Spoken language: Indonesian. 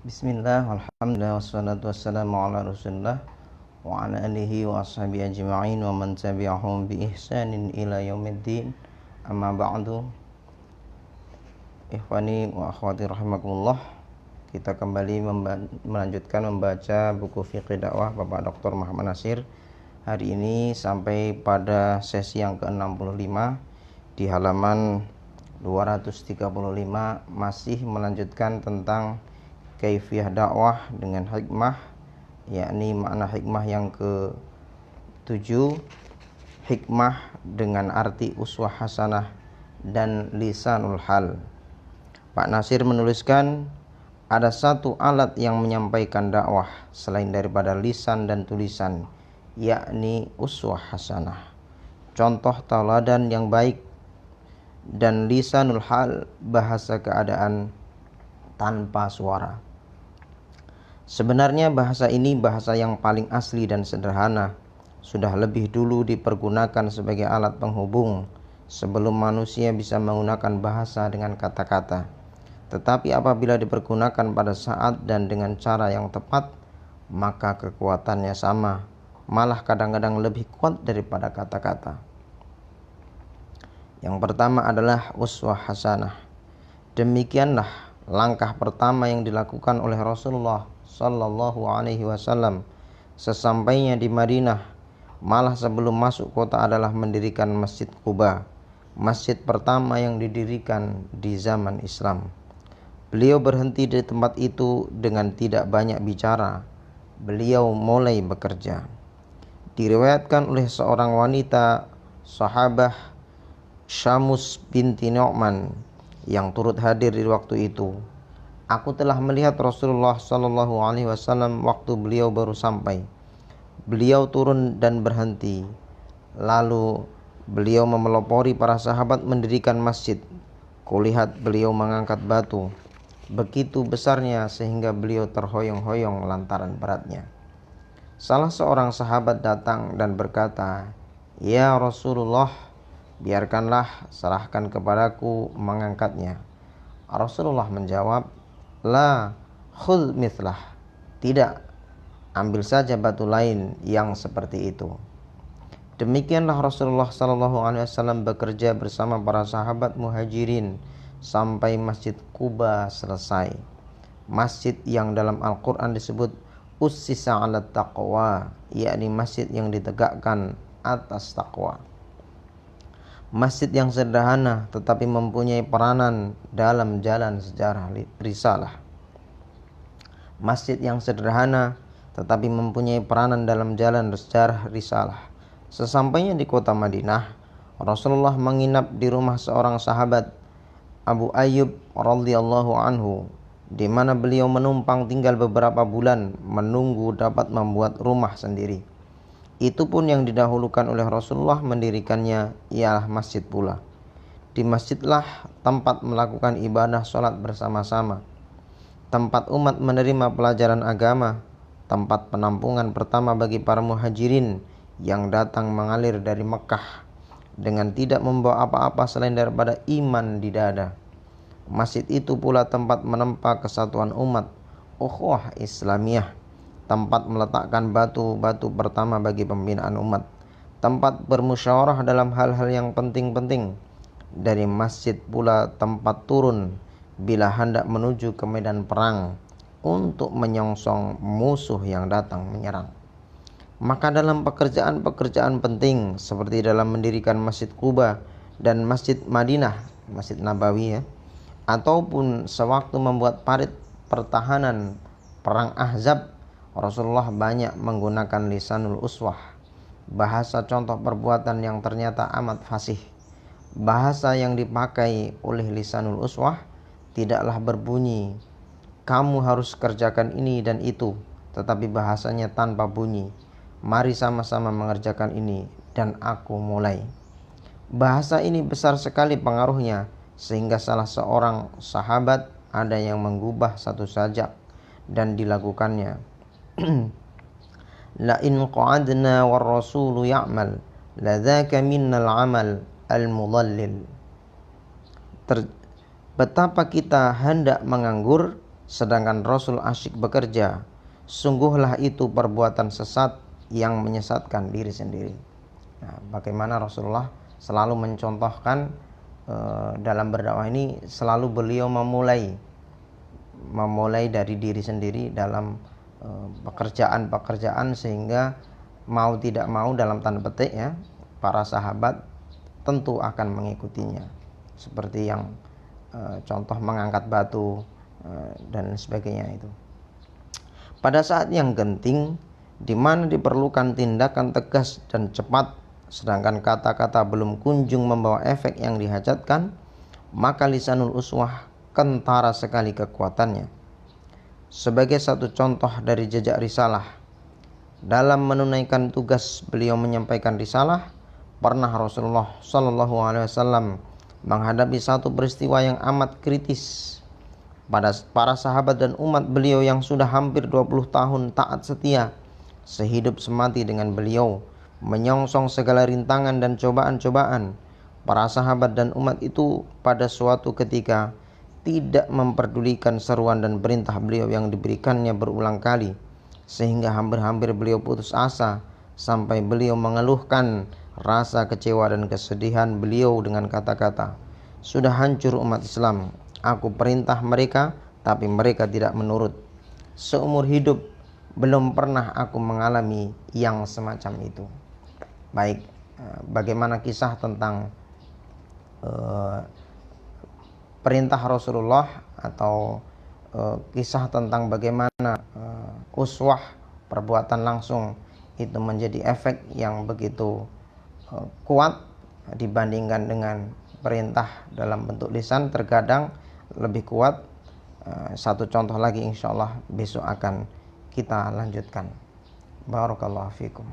Bismillah, alhamdulillah, wassalatu wassalamu ala rasulillah wa ala alihi wa ashabihi ajma'in wa man tabi'ahum bi ihsanin ila yaumiddin. Amma ba'du. Ikhwani wa akhwati rahimakumullah. Kita kembali melanjutkan membaca buku Fiqh Dakwah Bapak Dr. Muhammad Nasir. Hari ini sampai pada sesi yang ke-65 di halaman 235, masih melanjutkan tentang kaifiyah dakwah dengan hikmah, yakni makna hikmah yang ke-7, hikmah dengan arti uswah hasanah dan lisanul hal. Pak Nasir menuliskan, ada satu alat yang menyampaikan dakwah selain daripada lisan dan tulisan, yakni uswah hasanah, contoh tauladan yang baik, dan lisanul hal, bahasa keadaan tanpa suara. Sebenarnya bahasa ini bahasa yang paling asli dan sederhana, sudah lebih dulu dipergunakan sebagai alat penghubung sebelum manusia bisa menggunakan bahasa dengan kata-kata. Tetapi apabila dipergunakan pada saat dan dengan cara yang tepat, maka kekuatannya sama, malah kadang-kadang lebih kuat daripada kata-kata. Yang pertama adalah uswah hasanah. Demikianlah langkah pertama yang dilakukan oleh Rasulullah Sallallahu Alaihi Wasallam sesampainya di Madinah. Malah sebelum masuk kota adalah mendirikan Masjid Quba, masjid pertama yang didirikan di zaman Islam. Beliau berhenti di tempat itu dengan tidak banyak bicara. Beliau mulai bekerja. Diriwayatkan oleh seorang wanita sahabah, Syamus binti Nu'man, yang turut hadir di waktu itu, aku telah melihat Rasulullah Sallallahu Alaihi Wasallam waktu beliau baru sampai. Beliau turun dan berhenti. Lalu beliau memelopori para sahabat mendirikan masjid. Kulihat beliau mengangkat batu begitu besarnya sehingga beliau terhoyong-hoyong lantaran beratnya. Salah seorang sahabat datang dan berkata, "Ya Rasulullah, biarkanlah, serahkan kepadaku mengangkatnya." Rasulullah menjawab, "La, khudh mithlah." Tidak, ambil saja batu lain yang seperti itu. Demikianlah Rasulullah SAW bekerja bersama para sahabat muhajirin sampai Masjid Quba selesai. Masjid yang dalam Al-Quran disebut ussisa 'ala taqwa, yakni masjid yang ditegakkan atas takwa. Masjid yang sederhana tetapi mempunyai peranan dalam jalan sejarah risalah. Masjid yang sederhana tetapi mempunyai peranan dalam jalan sejarah risalah. Sesampainya di kota Madinah, Rasulullah menginap di rumah seorang sahabat, Abu Ayyub radhiyallahu anhu, di mana beliau menumpang tinggal beberapa bulan menunggu dapat membuat rumah sendiri. Itu pun yang didahulukan oleh Rasulullah mendirikannya ialah masjid pula. Di masjidlah tempat melakukan ibadah sholat bersama-sama, tempat umat menerima pelajaran agama, tempat penampungan pertama bagi para muhajirin yang datang mengalir dari Mekah dengan tidak membawa apa-apa selain daripada iman di dada. Masjid itu pula tempat menempa kesatuan umat, ukhuwah Islamiyah, tempat meletakkan batu-batu pertama bagi pembinaan umat, tempat bermusyawarah dalam hal-hal yang penting-penting. Dari masjid pula tempat turun bila hendak menuju ke medan perang untuk menyongsong musuh yang datang menyerang. Maka dalam pekerjaan-pekerjaan penting seperti dalam mendirikan Masjid Quba dan Masjid Madinah, Masjid Nabawi ataupun sewaktu membuat parit pertahanan perang Ahzab, Rasulullah banyak menggunakan lisanul uswah, bahasa contoh perbuatan yang ternyata amat fasih. Bahasa yang dipakai oleh lisanul uswah tidaklah berbunyi, "Kamu harus kerjakan ini dan itu," tetapi bahasanya tanpa bunyi, "Mari sama-sama mengerjakan ini dan aku mulai." Bahasa ini besar sekali pengaruhnya sehingga salah seorang sahabat ada yang menggubah satu sajak dan dilakukannya. La in qa'adna war rasulu ya'mal la dzaka minnal amal al mudallil. Betapa kita hendak menganggur sedangkan Rasul asyik bekerja, sungguhlah itu perbuatan sesat yang menyesatkan diri sendiri. Nah, bagaimana Rasulullah selalu mencontohkan dalam berdakwah ini, selalu beliau memulai dari diri sendiri dalam pekerjaan-pekerjaan, sehingga mau tidak mau dalam tanda petik ya, para sahabat tentu akan mengikutinya, seperti yang contoh mengangkat batu dan sebagainya itu. Pada saat yang genting, di mana diperlukan tindakan tegas dan cepat, sedangkan kata-kata belum kunjung membawa efek yang dihajatkan, maka lisanul uswah kentara sekali kekuatannya. Sebagai satu contoh dari jejak risalah, dalam menunaikan tugas beliau menyampaikan risalah, pernah Rasulullah SAW menghadapi satu peristiwa yang amat kritis. Pada para sahabat dan umat beliau yang sudah hampir 20 tahun taat setia, sehidup semati dengan beliau, menyongsong segala rintangan dan cobaan-cobaan, para sahabat dan umat itu pada suatu ketika tidak memperdulikan seruan dan perintah beliau yang diberikannya berulang kali, sehingga hampir-hampir beliau putus asa, sampai beliau mengeluhkan rasa kecewa dan kesedihan beliau dengan kata-kata, "Sudah hancur umat Islam. Aku perintah mereka, tapi mereka tidak menurut. Seumur hidup belum pernah aku mengalami yang semacam itu." Baik, bagaimana kisah tentang perintah Rasulullah, atau kisah tentang bagaimana uswah, perbuatan langsung itu menjadi efek yang begitu kuat dibandingkan dengan perintah dalam bentuk lisan, terkadang lebih kuat. Satu contoh lagi insyaallah besok akan kita lanjutkan. Barakallahu fikum.